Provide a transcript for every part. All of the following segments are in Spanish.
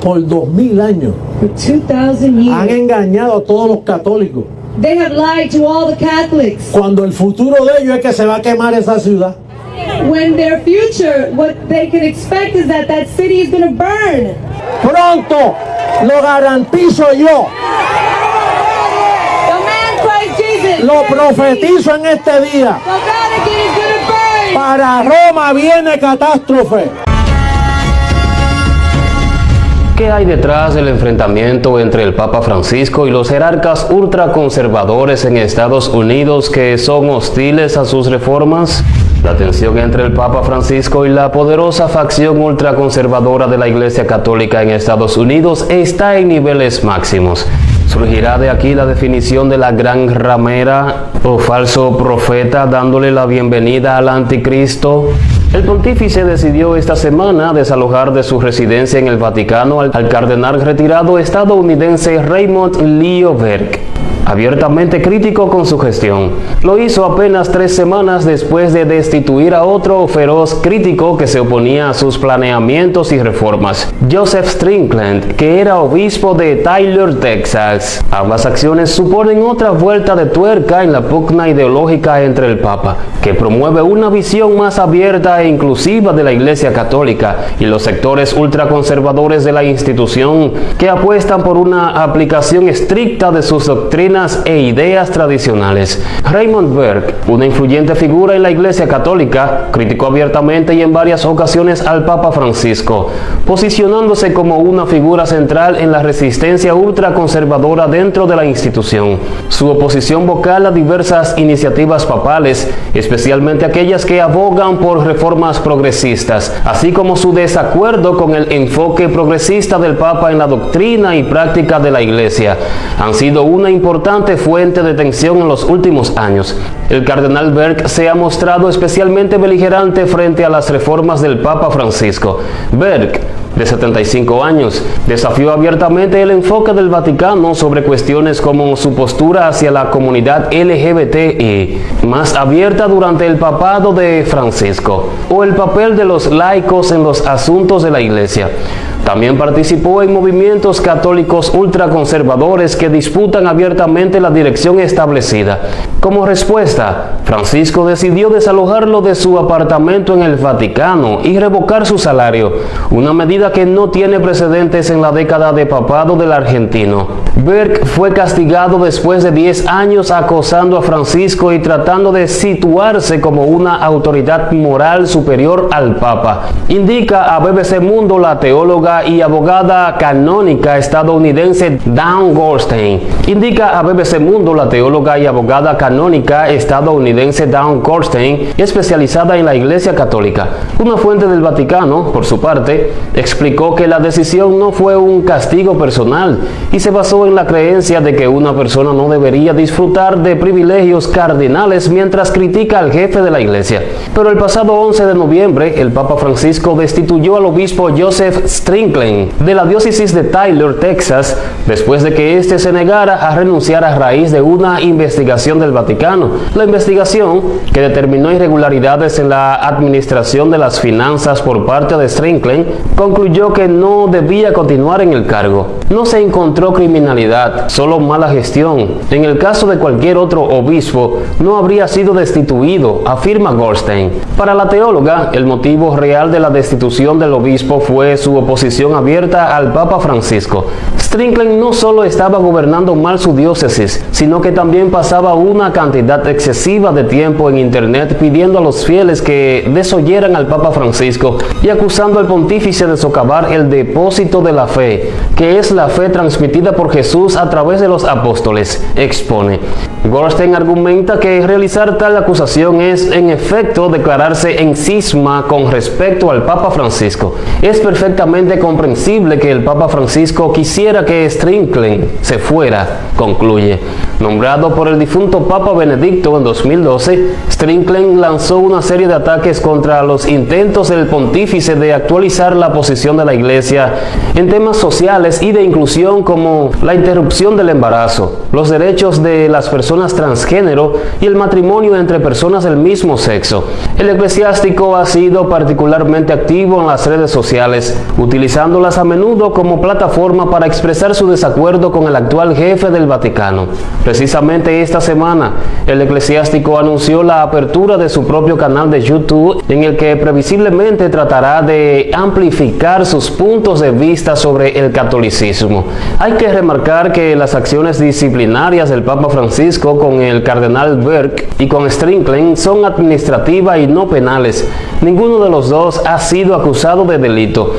por 2000 años. For 2,000 Han years. engañado a todos los católicos. They have lied to all the Catholics. Cuando el futuro de ellos es que se va a quemar esa ciudad. When their future, what they can expect is that that city is going to burn. Pronto, lo garantizo yo, The man Christ Jesus. lo profetizo en este día. The Vatican is going to burn. Para Roma viene catástrofe. ¿Qué hay detrás del enfrentamiento entre el Papa Francisco y los jerarcas ultraconservadores en Estados Unidos que son hostiles a sus reformas? La tensión entre el Papa Francisco y la poderosa facción ultraconservadora de la Iglesia Católica en Estados Unidos está en niveles máximos. ¿Surgirá de aquí la definición de la gran ramera o falso profeta dándole la bienvenida al anticristo? El pontífice decidió esta semana desalojar de su residencia en el Vaticano al cardenal retirado estadounidense Raymond Leo Burke, abiertamente crítico con su gestión. Lo hizo apenas 3 semanas después de destituir a otro feroz crítico que se oponía a sus planeamientos y reformas, Joseph Strickland, que era obispo de Tyler, Texas. Ambas acciones suponen otra vuelta de tuerca en la pugna ideológica entre el Papa, que promueve una visión más abierta e inclusiva de la Iglesia Católica, y los sectores ultraconservadores de la institución, que apuestan por una aplicación estricta de sus doctrinas e ideas tradicionales. Raymond Burke, una influyente figura en la Iglesia Católica, criticó abiertamente y en varias ocasiones al Papa Francisco, posicionándose como una figura central en la resistencia ultraconservadora dentro de la institución. Su oposición vocal a diversas iniciativas papales, especialmente aquellas que abogan por reformas progresistas, así como su desacuerdo con el enfoque progresista del Papa en la doctrina y práctica de la Iglesia, han sido una importante fuente de tensión en los últimos años. El cardenal Burke se ha mostrado especialmente beligerante frente a las reformas del Papa Francisco. Burke, de 75 años, desafió abiertamente el enfoque del Vaticano sobre cuestiones como su postura hacia la comunidad LGBTI, más abierta durante el papado de Francisco, o el papel de los laicos en los asuntos de la Iglesia. También participó en movimientos católicos ultraconservadores que disputan abiertamente la dirección establecida. Como respuesta, Francisco decidió desalojarlo de su apartamento en el Vaticano y revocar su salario, una medida que no tiene precedentes en la década de papado del argentino. Burke fue castigado después de 10 años acosando a Francisco y tratando de situarse como una autoridad moral superior al Papa. Indica a BBC Mundo la teóloga y abogada canónica estadounidense Dawn Goldstein. Indica a BBC Mundo la teóloga y abogada canónica estadounidense Dawn Goldstein, especializada en la Iglesia Católica. Una fuente del Vaticano, por su parte, explicó que la decisión no fue un castigo personal y se basó en la creencia de que una persona no debería disfrutar de privilegios cardinales mientras critica al jefe de la Iglesia. Pero el pasado 11 de noviembre, el Papa Francisco destituyó al obispo Joseph Strickland de la diócesis de Tyler, Texas, después de que éste se negara a renunciar a raíz de una investigación del Vaticano. La investigación, que determinó irregularidades en la administración de las finanzas por parte de Strickland, concluyó que no debía continuar en el cargo. No se encontró criminalidad, solo mala gestión. En el caso de cualquier otro obispo, no habría sido destituido, afirma Goldstein. Para la teóloga, el motivo real de la destitución del obispo fue su oposición abierta al Papa Francisco. Strickland no solo estaba gobernando mal su diócesis, sino que también pasaba una cantidad excesiva de tiempo en internet pidiendo a los fieles que desoyeran al Papa Francisco y acusando al pontífice de socavar el depósito de la fe, que es la fe transmitida por Jesús a través de los apóstoles, expone. Goldstein argumenta que realizar tal acusación es, en efecto, declararse en cisma con respecto al Papa Francisco. Es perfectamente comprensible que el Papa Francisco quisiera que Strickland se fuera, concluye. Nombrado por el difunto Papa Benedicto en 2012, Strickland lanzó una serie de ataques contra los intentos del pontífice de actualizar la posición posición de la Iglesia en temas sociales y de inclusión como la interrupción del embarazo, los derechos de las personas transgénero y el matrimonio entre personas del mismo sexo. El eclesiástico ha sido particularmente activo en las redes sociales, utilizándolas a menudo como plataforma para expresar su desacuerdo con el actual jefe del Vaticano. Precisamente esta semana, el eclesiástico anunció la apertura de su propio canal de YouTube, en el que previsiblemente tratará de amplificar sus puntos de vista sobre el catolicismo. Hay que remarcar que las acciones disciplinarias del Papa Francisco con el cardenal Burke y con Strickland son administrativas y no penales. Ninguno de los dos ha sido acusado de delito,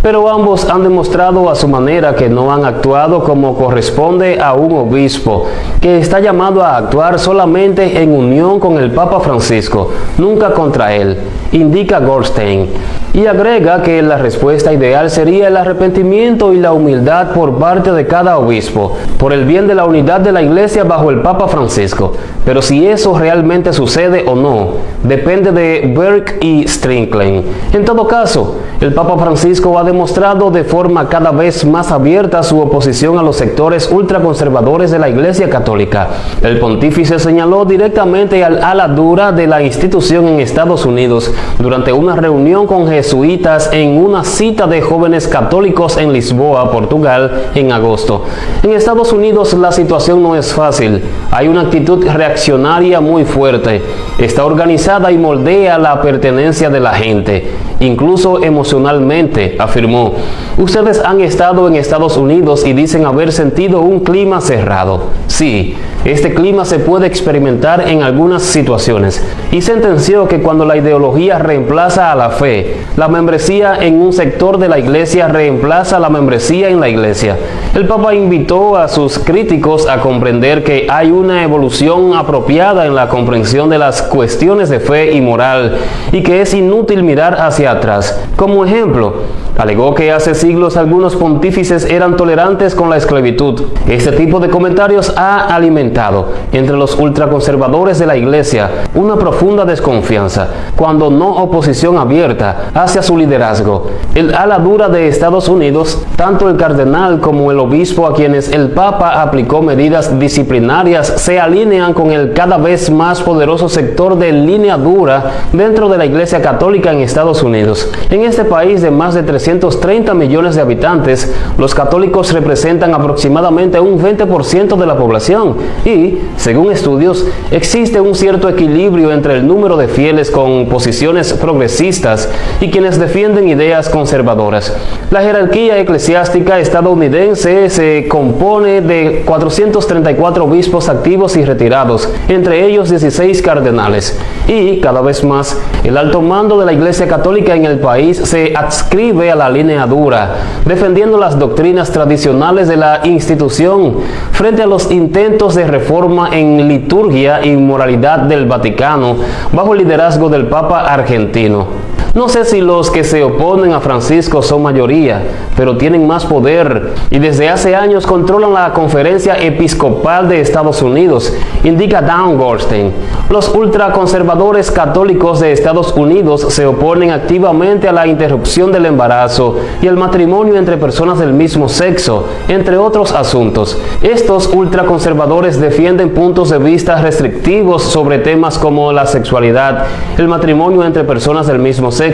pero ambos han demostrado a su manera que no han actuado como corresponde a un obispo, que está llamado a actuar solamente en unión con el Papa Francisco, nunca contra él, indica Goldstein. Y agrega que la respuesta ideal sería el arrepentimiento y la humildad por parte de cada obispo, por el bien de la unidad de la Iglesia bajo el Papa Francisco. Pero si eso realmente sucede o no, depende de Burke y Strickland. En todo caso, el Papa Francisco ha demostrado de forma cada vez más abierta su oposición a los sectores ultraconservadores de la Iglesia Católica. El pontífice señaló directamente al ala dura de la institución en Estados Unidos durante una reunión con jesuitas en una cita de jóvenes católicos en Lisboa, Portugal, en agosto. En Estados Unidos la situación no es fácil. Hay una actitud reaccionaria muy fuerte. Está organizada y moldea la pertenencia de la gente, incluso emocionalmente, afirmó. Ustedes han estado en Estados Unidos y dicen haber sentido un clima cerrado. Sí, este clima se puede experimentar en algunas situaciones. Y sentenció que cuando la ideología reemplaza a la fe, la membresía en un sector de la Iglesia reemplaza la membresía en la Iglesia. El Papa invitó a sus críticos a comprender que hay una evolución apropiada en la comprensión de las cuestiones de fe y moral y que es inútil mirar hacia atrás. Como ejemplo, alegó que hace siglos algunos pontífices eran tolerantes con la esclavitud. Este tipo de comentarios ha alimentado entre los ultraconservadores de la Iglesia una profunda desconfianza, cuando no oposición abierta, hacia su liderazgo. El ala dura de Estados Unidos, tanto el cardenal como el obispo a quienes el Papa aplicó medidas disciplinarias, se alinean con el cada vez más poderoso sector de línea dura dentro de la Iglesia Católica en Estados Unidos. En este país de más de 330 millones de habitantes, los católicos representan aproximadamente un 20% de la población y, según estudios, existe un cierto equilibrio entre el número de fieles con posiciones progresistas y quienes defienden ideas conservadoras. La jerarquía eclesiástica estadounidense se compone de 434 obispos activos y retirados, entre ellos 16 cardenales. Y, cada vez más, el alto mando de la Iglesia Católica en el país se adscribe a la línea dura, defendiendo las doctrinas tradicionales de la institución frente a los intentos de reforma en liturgia y moralidad del Vaticano bajo el liderazgo del Papa argentino. No sé si los que se oponen a Francisco son mayoría, pero tienen más poder y desde hace años controlan la Conferencia Episcopal de Estados Unidos, indica Dan Goldstein. Los ultraconservadores católicos de Estados Unidos se oponen activamente a la interrupción del embarazo y el matrimonio entre personas del mismo sexo, entre otros asuntos. Estos ultraconservadores defienden puntos de vista restrictivos sobre temas como la sexualidad, el matrimonio entre personas del mismo sexo,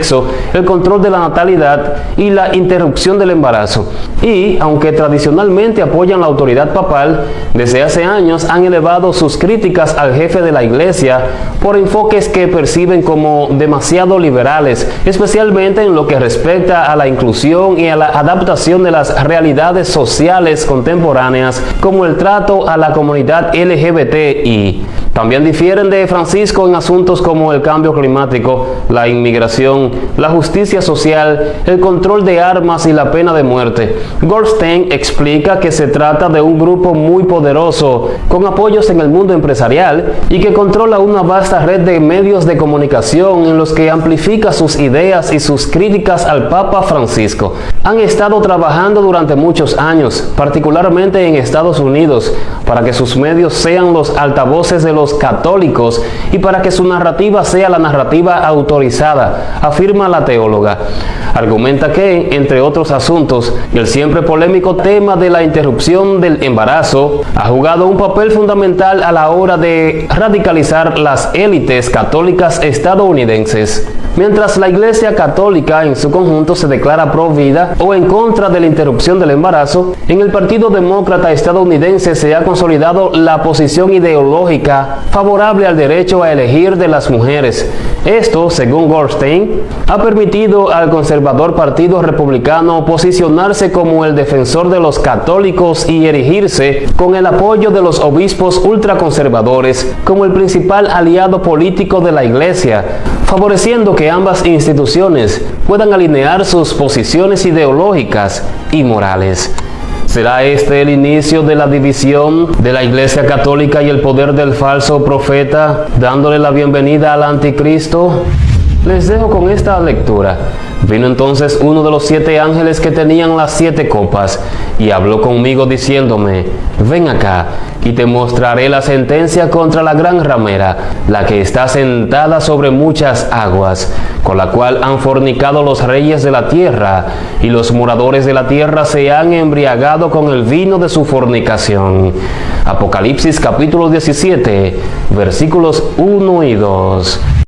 el control de la natalidad y la interrupción del embarazo. Y, aunque tradicionalmente apoyan la autoridad papal, desde hace años han elevado sus críticas al jefe de la Iglesia por enfoques que perciben como demasiado liberales, especialmente en lo que respecta a la inclusión y a la adaptación de las realidades sociales contemporáneas, como el trato a la comunidad LGBTI. También difieren de Francisco en asuntos como el cambio climático, la inmigración, la justicia social, el control de armas y la pena de muerte. Goldstein explica que se trata de un grupo muy poderoso, con apoyos en el mundo empresarial y que controla una vasta red de medios de comunicación en los que amplifica sus ideas y sus críticas al Papa Francisco. han estado trabajando durante muchos años, particularmente en Estados Unidos, para que sus medios sean los altavoces de los católicos y para que su narrativa sea la narrativa autorizada, afirma la teóloga. Argumenta que, entre otros asuntos, el siempre polémico tema de la interrupción del embarazo ha jugado un papel fundamental a la hora de radicalizar las élites católicas estadounidenses. Mientras la Iglesia Católica en su conjunto se declara pro vida o en contra de la interrupción del embarazo, en el Partido Demócrata estadounidense se ha consolidado la posición ideológica favorable al derecho a elegir de las mujeres. Esto, según Goldstein, ha permitido al conservador Partido Republicano posicionarse como el defensor de los católicos y erigirse con el apoyo de los obispos ultraconservadores como el principal aliado político de la Iglesia, favoreciendo que ambas instituciones puedan alinear sus posiciones ideológicas y morales. ¿Será este el inicio de la división de la Iglesia Católica y el poder del falso profeta, dándole la bienvenida al anticristo? Les dejo con esta lectura. Vino entonces uno de los 7 ángeles que tenían las 7 copas, y habló conmigo diciéndome: ven acá, y te mostraré la sentencia contra la gran ramera, la que está sentada sobre muchas aguas, con la cual han fornicado los reyes de la tierra, y los moradores de la tierra se han embriagado con el vino de su fornicación. Apocalipsis capítulo 17, versículos 1 y 2.